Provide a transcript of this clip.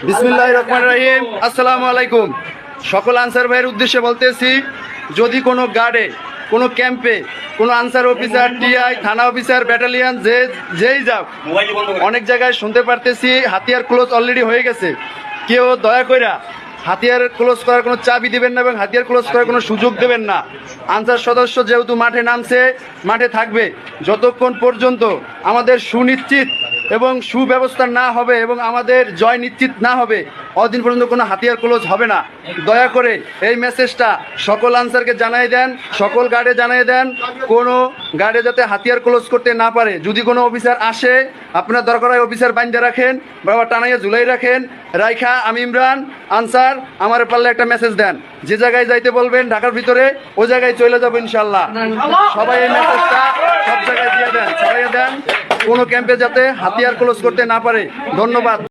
বিসমিল্লাহির রহমানির রহিম। আসসালামু আলাইকুম। সকল আনসার ভাইয়ের উদ্দেশ্যে বলতেছি, যদি কোনো গার্ডে, কোনো ক্যাম্পে, কোনো আনসার অফিসার, টিআই, থানা অফিসার, ব্যাটালিয়ান, যেই যাক, অনেক জায়গায় শুনতে পারতেছি হাতিয়ার ক্লোজ অলরেডি হয়ে গেছে। কেউ দয়া কইরা হাতিয়ার ক্লোজ করার কোনো চাবি দিবেন না এবং হাতিয়ার ক্লোজ করার কোনো সুযোগ দেবেন না। আনসার সদস্য যেহেতু মাঠে নামছে, মাঠে থাকবে যতক্ষণ পর্যন্ত আমাদের সুনিশ্চিত এবং সুব্যবস্থা না হবে এবং আমাদের জয় নিশ্চিত না হবে, অতদিন পর্যন্ত কোনো হাতিয়ার ক্লোজ হবে না। দয়া করে এই মেসেজটা সকল আনসারকে জানিয়ে দেন, সকল গার্ডে জানিয়ে দেন, কোনো গার্ডে যাতে হাতিয়ার ক্লোজ করতে না পারে। যদি কোনো অফিসার আসে, আপনার দরকার হয় অফিসার বাইন্দা রাখেন, বাবা টানাইয়া ঝুলাই রাখেন, রাইখা আমি ইমরান আনসার আমার পারলে একটা মেসেজ দেন, যে জায়গায় যাইতে বলবেন ঢাকার ভিতরে ওই জায়গায় চলে যাবো ইনশাল্লাহ। সবাই এই মেসেজটা সব জায়গায় দিয়ে দেন, সবাই দেন, কোনো ক্যাম্পে যাতে হাতিয়ার ক্লোজ করতে না পারে। ধন্যবাদ।